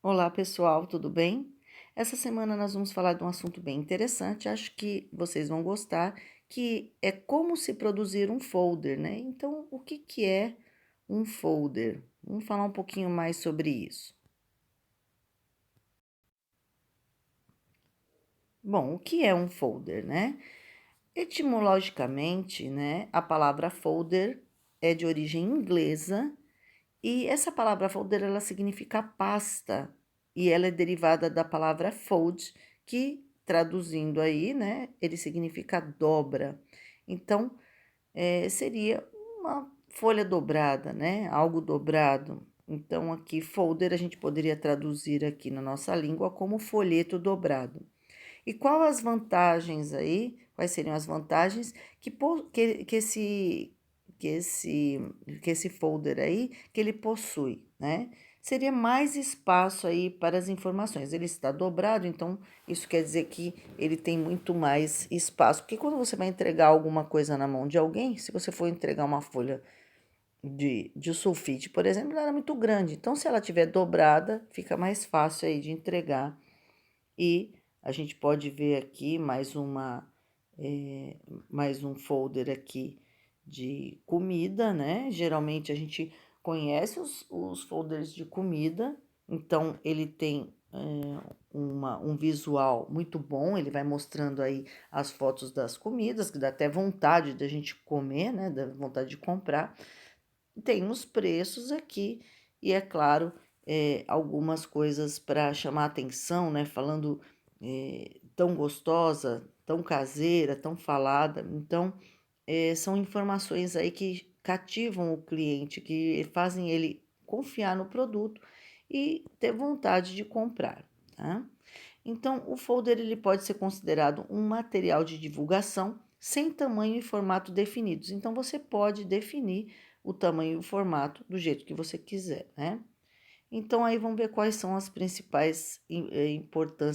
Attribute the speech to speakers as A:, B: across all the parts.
A: Olá, pessoal, tudo bem? Essa semana nós vamos falar de um assunto bem interessante, acho que vocês vão gostar, que é como se produzir um folder, né? Então, o que que é um folder? Vamos falar um pouquinho mais sobre isso. Bom, o que é um folder, né? Etimologicamente, né, a palavra folder é de origem inglesa e essa palavra folder ela significa pasta e ela é derivada da palavra fold, que traduzindo aí, né, ele significa dobra. Então, seria uma folha dobrada, né, algo dobrado. Então, aqui folder a gente poderia traduzir aqui na nossa língua como folheto dobrado. E qual as vantagens aí? Quais seriam as vantagens que esse, que esse folder aí, que ele possui, né? Seria mais espaço aí para as informações. Ele está dobrado, então isso quer dizer que ele tem muito mais espaço. Porque quando você vai entregar alguma coisa na mão de alguém, se você for entregar uma folha de sulfite, por exemplo, ela é muito grande. Então, se ela tiver dobrada, fica mais fácil aí de entregar e a gente pode ver aqui mais um folder aqui de comida, né? Geralmente a gente conhece os folders de comida, então ele tem um visual muito bom, ele vai mostrando aí as fotos das comidas, que dá até vontade da gente comer, né? Dá vontade de comprar. Tem os preços aqui e, é claro, algumas coisas para chamar atenção, né? Falando tão gostosa, tão caseira, tão falada. Então, são informações aí que cativam o cliente, que fazem ele confiar no produto e ter vontade de comprar, tá? Então, o folder ele pode ser considerado um material de divulgação sem tamanho e formato definidos. Então, você pode definir o tamanho e o formato do jeito que você quiser, né? Então, aí vamos ver quais são as principais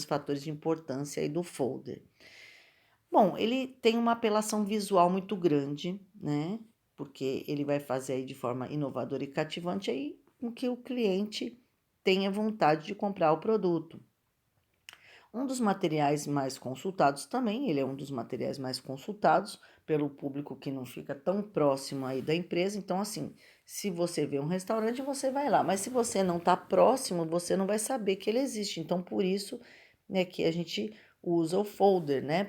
A: fatores de importância aí do folder. Bom, ele tem uma apelação visual muito grande, né? Porque ele vai fazer aí de forma inovadora e cativante aí com que o cliente tenha vontade de comprar o produto. Um dos materiais mais consultados também, ele é um dos materiais mais consultados pelo público que não fica tão próximo aí da empresa. Então, assim, se você vê um restaurante, você vai lá, mas se você não está próximo, você não vai saber que ele existe. Então, por isso, né, que a gente usa o folder, né,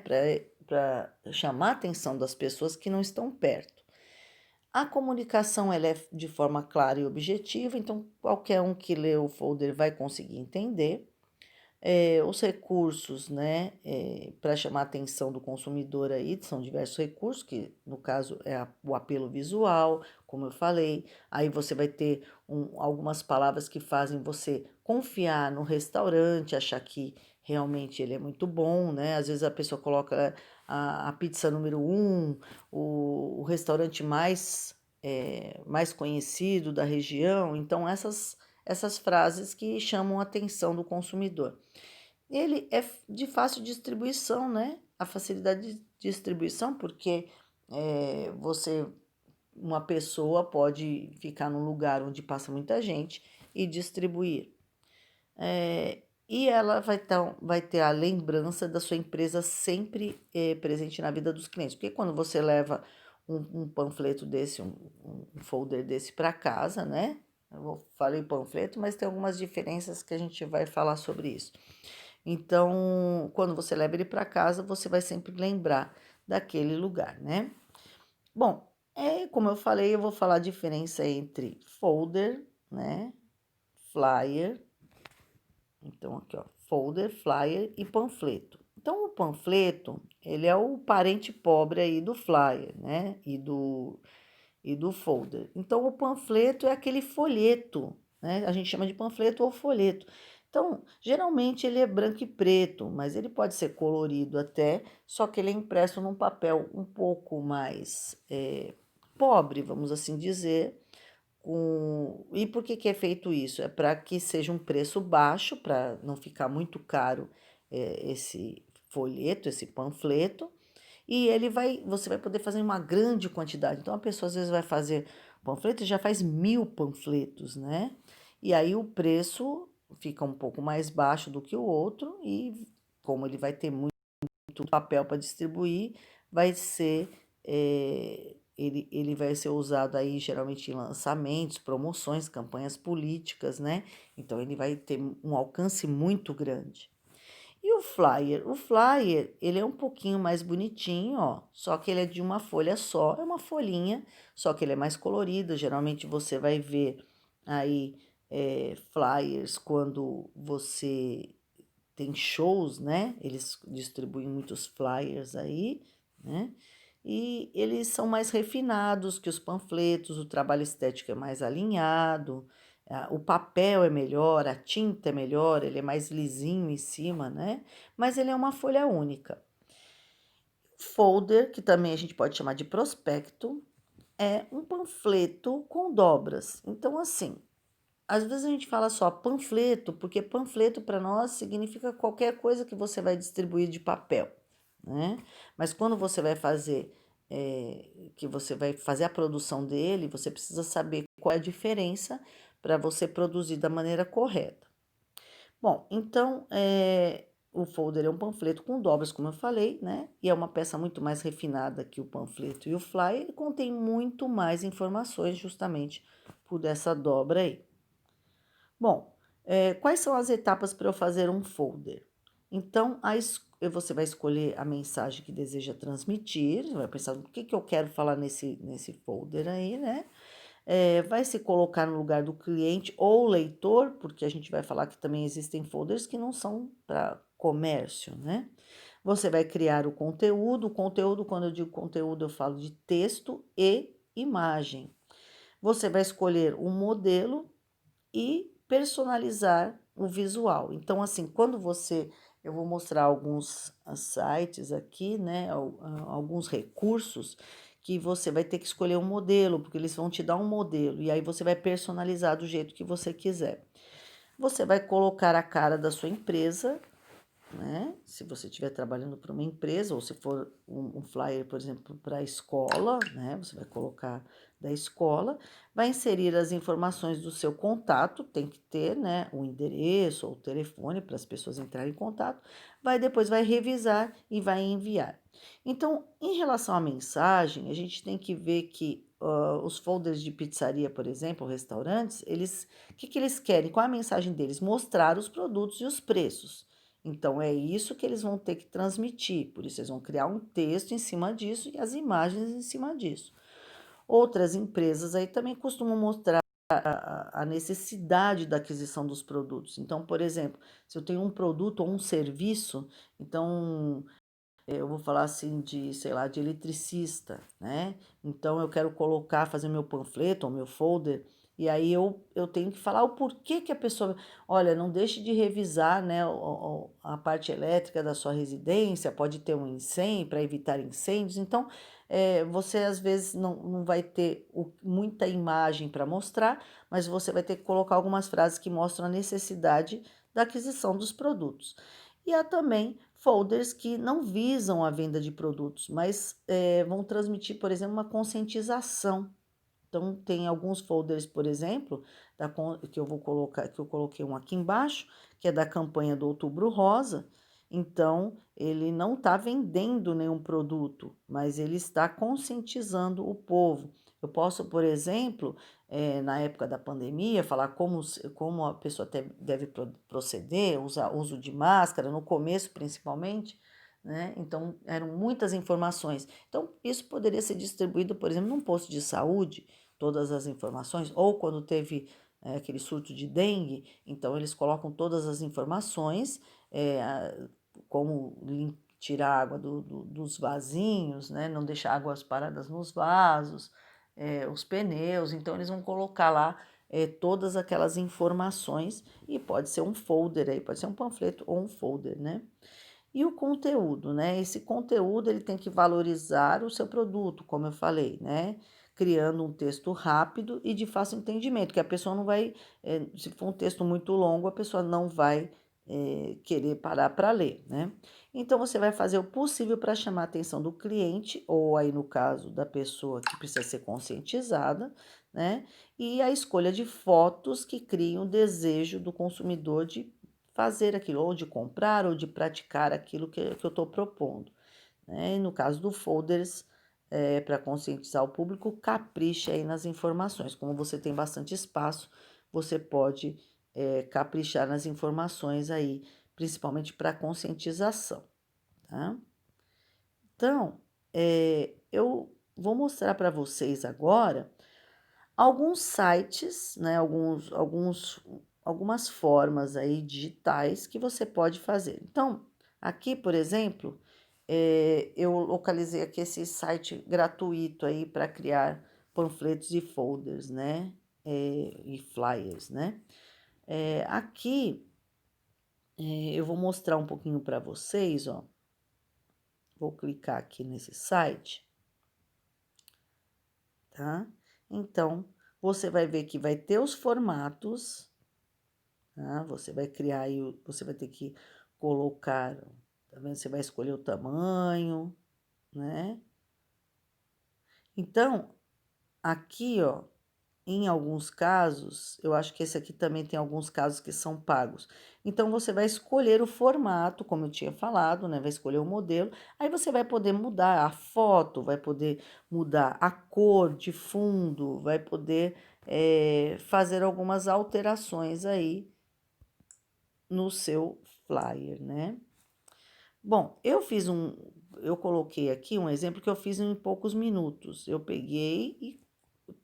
A: para chamar a atenção das pessoas que não estão perto. A comunicação ela é de forma clara e objetiva, então qualquer um que lê o folder vai conseguir entender os recursos, né, para chamar a atenção do consumidor aí, são diversos recursos, que no caso é o apelo visual, como eu falei, aí você vai ter algumas palavras que fazem você confiar no restaurante, achar que realmente ele é muito bom, né? Às vezes a pessoa coloca a pizza número um, o restaurante mais conhecido da região, então essas frases que chamam a atenção do consumidor. Ele é de fácil distribuição, né? A facilidade de distribuição, porque você, uma pessoa pode ficar num lugar onde passa muita gente e distribuir. E ela vai ter a lembrança da sua empresa sempre presente na vida dos clientes. Porque quando você leva um panfleto desse, um folder desse para casa, né? Falei panfleto, mas tem algumas diferenças que a gente vai falar sobre isso. Então, quando você leva ele para casa, você vai sempre lembrar daquele lugar, né? Bom, como eu falei, eu vou falar a diferença entre folder, né? Flyer. Então, aqui, ó, folder, flyer e panfleto. Então, o panfleto, ele é o parente pobre aí do flyer, né? E do folder. Então, o panfleto é aquele folheto, né? A gente chama de panfleto ou folheto. Então, geralmente ele é branco e preto, mas ele pode ser colorido até, só que ele é impresso num papel um pouco mais pobre, vamos assim dizer. E por que que é feito isso? É para que seja um preço baixo, para não ficar muito caro esse folheto, esse panfleto, e você vai poder fazer uma grande quantidade. Então, a pessoa às vezes vai fazer panfleto e já faz 1000 panfletos, né? E aí o preço fica um pouco mais baixo do que o outro e como ele vai ter muito papel para distribuir, vai ser ele vai ser usado aí geralmente em lançamentos, promoções, campanhas políticas, né? Então ele vai ter um alcance muito grande. E o flyer? O flyer, ele é um pouquinho mais bonitinho, ó, só que ele é de uma folha só, é uma folhinha, só que ele é mais colorido. Geralmente você vai ver aí flyers quando você tem shows, né? Eles distribuem muitos flyers aí, né? E eles são mais refinados que os panfletos, o trabalho estético é mais alinhado, o papel é melhor, a tinta é melhor, ele é mais lisinho em cima, né? Mas ele é uma folha única. Folder, que também a gente pode chamar de prospecto, é um panfleto com dobras. Então, assim, às vezes a gente fala só panfleto, porque panfleto para nós significa qualquer coisa que você vai distribuir de papel, né? Mas quando você vai fazer, que você vai fazer a produção dele, você precisa saber qual é a diferença para você produzir da maneira correta. Bom, então, o folder é um panfleto com dobras, como eu falei, né? E é uma peça muito mais refinada que o panfleto e o flyer, e contém muito mais informações justamente por essa dobra aí. Bom, quais são as etapas para eu fazer um folder? Então, você vai escolher a mensagem que deseja transmitir, você vai pensar o que eu quero falar nesse folder aí, né? Vai se colocar no lugar do cliente ou leitor, porque a gente vai falar que também existem folders que não são para comércio, né? Você vai criar o conteúdo, quando eu digo conteúdo, eu falo de texto e imagem. Você vai escolher um modelo e personalizar o visual. Então, assim, eu vou mostrar alguns sites aqui, né, alguns recursos que você vai ter que escolher um modelo, porque eles vão te dar um modelo e aí você vai personalizar do jeito que você quiser. Você vai colocar a cara da sua empresa, né? Se você estiver trabalhando para uma empresa, ou se for um flyer, por exemplo, para a escola, né? Você vai colocar da escola, vai inserir as informações do seu contato, tem que ter, né? O endereço ou o telefone para as pessoas entrarem em contato, depois vai revisar e vai enviar. Então, em relação à mensagem, a gente tem que ver que os folders de pizzaria, por exemplo, restaurantes, o que eles querem? Qual a mensagem deles? Mostrar os produtos e os preços. Então, é isso que eles vão ter que transmitir. Por isso, eles vão criar um texto em cima disso e as imagens em cima disso. Outras empresas aí também costumam mostrar a necessidade da aquisição dos produtos. Então, por exemplo, se eu tenho um produto ou um serviço, então eu vou falar assim de, sei lá, de eletricista, né? Então eu quero colocar, fazer meu panfleto ou meu folder, e aí eu tenho que falar o porquê que a pessoa, olha, não deixe de revisar, né, a parte elétrica da sua residência, pode ter um incêndio, para evitar incêndios, então você às vezes não vai ter muita imagem para mostrar, mas você vai ter que colocar algumas frases que mostram a necessidade da aquisição dos produtos. E há também folders que não visam a venda de produtos, mas vão transmitir, por exemplo, uma conscientização. Então, tem alguns folders, por exemplo, que eu vou colocar, que eu coloquei um aqui embaixo, que é da campanha do Outubro Rosa. Então, ele não está vendendo nenhum produto, mas ele está conscientizando o povo. Eu posso, por exemplo, na época da pandemia, falar como a pessoa deve proceder, uso de máscara, no começo principalmente, né? Então, eram muitas informações. Então, isso poderia ser distribuído, por exemplo, num posto de saúde, todas as informações, ou quando teve aquele surto de dengue, então eles colocam todas as informações, como tirar a água dos vasinhos, né? Não deixar águas paradas nos vasos, os pneus, então eles vão colocar lá todas aquelas informações e pode ser um folder aí, pode ser um panfleto ou um folder, né? E o conteúdo, né? Esse conteúdo ele tem que valorizar o seu produto, como eu falei, né? Criando um texto rápido e de fácil entendimento, que a pessoa não vai, se for um texto muito longo, a pessoa não vai querer parar para ler, né? Então você vai fazer o possível para chamar a atenção do cliente, ou aí no caso da pessoa que precisa ser conscientizada, né? E a escolha de fotos que criam o desejo do consumidor de fazer aquilo, ou de comprar, ou de praticar aquilo que eu estou propondo, né? E no caso do folders, para conscientizar o público, capricha aí nas informações. Como você tem bastante espaço, você pode caprichar nas informações aí, principalmente para conscientização, tá? Então, eu vou mostrar para vocês agora alguns sites, né, algumas formas aí digitais que você pode fazer. Então, aqui, por exemplo, eu localizei aqui esse site gratuito aí para criar panfletos e folders, né, e flyers, né. Aqui, eu vou mostrar um pouquinho para vocês, ó. Vou clicar aqui nesse site, tá? Então, você vai ver que vai ter os formatos, tá? Você vai criar aí, você vai ter que colocar, tá vendo? Você vai escolher o tamanho, né? Então, aqui, ó, em alguns casos, eu acho que esse aqui também tem alguns casos que são pagos. Então, você vai escolher o formato, como eu tinha falado, né? Vai escolher o modelo. Aí você vai poder mudar a foto, vai poder mudar a cor de fundo, vai poder fazer algumas alterações aí no seu flyer, né? Bom, eu coloquei aqui um exemplo que eu fiz em poucos minutos. Eu peguei e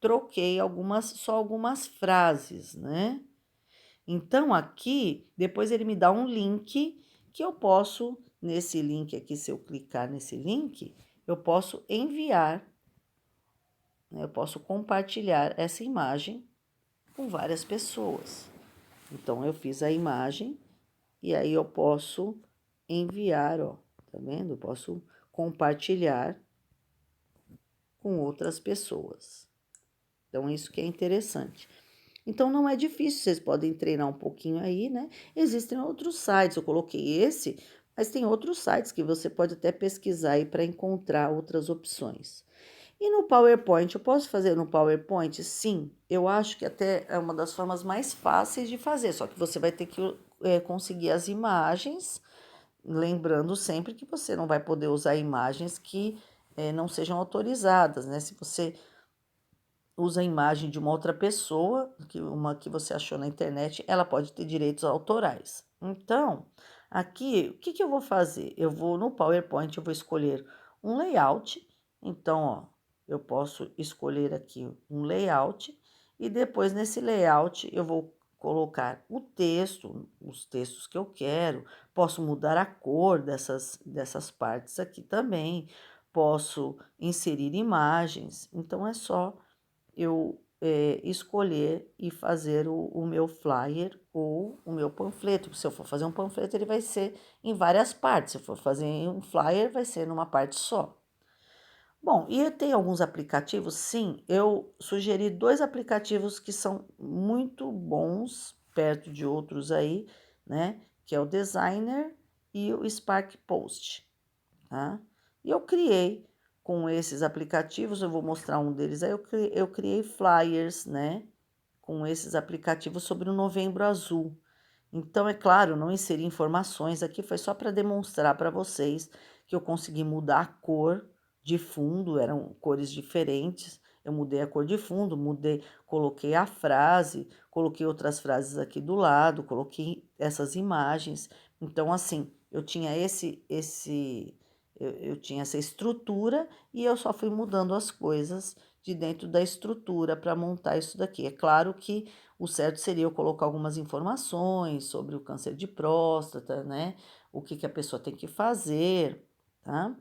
A: troquei só algumas frases, né? Então, aqui, depois ele me dá um link que eu posso, nesse link aqui, se eu clicar nesse link, eu posso enviar, né? Eu posso compartilhar essa imagem com várias pessoas. Então, eu fiz a imagem e aí eu posso enviar, ó, tá vendo? Eu posso compartilhar com outras pessoas. Então, isso que é interessante. Então, não é difícil, vocês podem treinar um pouquinho aí, né? Existem outros sites, eu coloquei esse, mas tem outros sites que você pode até pesquisar aí para encontrar outras opções. E no PowerPoint, eu posso fazer no PowerPoint? Sim, eu acho que até é uma das formas mais fáceis de fazer, só que você vai ter que conseguir as imagens, lembrando sempre que você não vai poder usar imagens que não sejam autorizadas, né? Se você usa a imagem de uma outra pessoa, uma que você achou na internet, ela pode ter direitos autorais. Então, aqui, o que que eu vou fazer? Eu vou no PowerPoint, eu vou escolher um layout. Então, ó, eu posso escolher aqui um layout e depois nesse layout eu vou colocar o texto, os textos que eu quero, posso mudar a cor dessas partes aqui também, posso inserir imagens. Então, é só eu escolher e fazer o meu flyer ou o meu panfleto. Se eu for fazer um panfleto, ele vai ser em várias partes. Se eu for fazer um flyer, vai ser numa parte só. Bom, e tem alguns aplicativos? Sim, eu sugeri dois aplicativos que são muito bons, perto de outros aí, né? Que é o Designer e o Spark Post, tá? E eu criei com esses aplicativos, eu vou mostrar um deles aí, eu criei flyers, né? Com esses aplicativos sobre o Novembro Azul. Então, é claro, não inseri informações aqui, foi só para demonstrar para vocês que eu consegui mudar a cor de fundo, eram cores diferentes. Eu mudei a cor de fundo, coloquei a frase, coloquei outras frases aqui do lado, coloquei essas imagens. Então, assim, eu tinha essa estrutura e eu só fui mudando as coisas de dentro da estrutura para montar isso daqui. É claro que o certo seria eu colocar algumas informações sobre o câncer de próstata, né? O que que a pessoa tem que fazer, tá?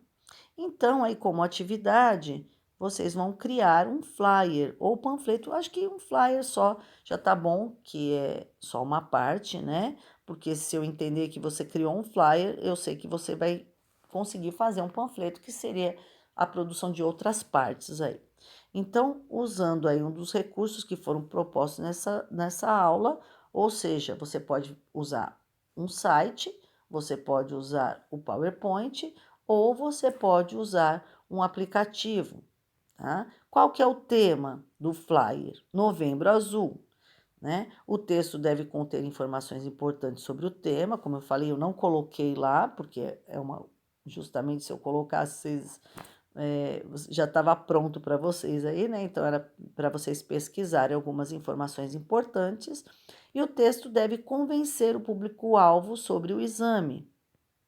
A: Então, aí, como atividade, vocês vão criar um flyer ou panfleto. Eu acho que um flyer só já tá bom, que é só uma parte, né? Porque se eu entender que você criou um flyer, eu sei que você vai conseguir fazer um panfleto, que seria a produção de outras partes aí. Então, usando aí um dos recursos que foram propostos nessa aula, ou seja, você pode usar um site, você pode usar o PowerPoint, ou você pode usar um aplicativo, tá? Qual que é o tema do flyer? Novembro Azul, né? O texto deve conter informações importantes sobre o tema, como eu falei, eu não coloquei lá, porque justamente se eu colocasse, já estava pronto para vocês aí, né? Então era para vocês pesquisarem algumas informações importantes, e o texto deve convencer o público-alvo sobre o exame,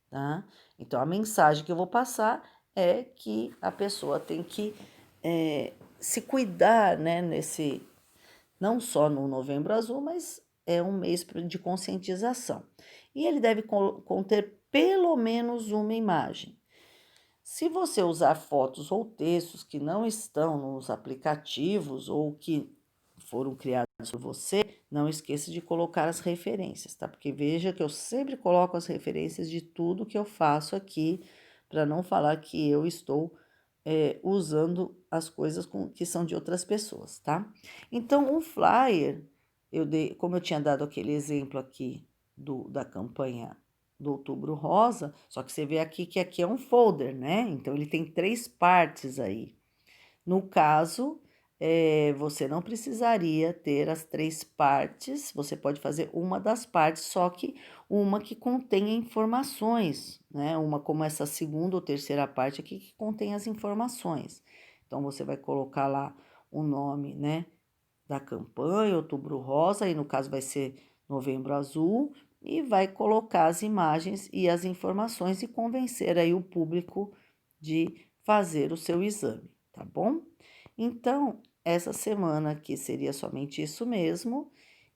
A: tá? Então a mensagem que eu vou passar é que a pessoa tem que se cuidar, né, não só no Novembro Azul, mas é um mês de conscientização. E ele deve conter pelo menos uma imagem. Se você usar fotos ou textos que não estão nos aplicativos ou que foram criados por você, não esqueça de colocar as referências, tá? Porque veja que eu sempre coloco as referências de tudo que eu faço aqui, para não falar que eu estou usando as coisas que são de outras pessoas, tá? Então, o flyer, como eu tinha dado aquele exemplo aqui da campanha do Outubro Rosa, só que você vê aqui que aqui é um folder, né? Então, ele tem 3 partes aí. No caso, você não precisaria ter as 3 partes, você pode fazer uma das partes, só que uma que contenha informações, né? Uma como essa segunda ou terceira parte aqui que contém as informações. Então, você vai colocar lá o nome, né, da campanha, Outubro Rosa, e no caso vai ser Novembro Azul, e vai colocar as imagens e as informações e convencer aí o público de fazer o seu exame, tá bom? Então, essa semana aqui seria somente isso mesmo,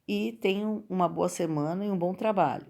A: e tenham uma boa semana e um bom trabalho.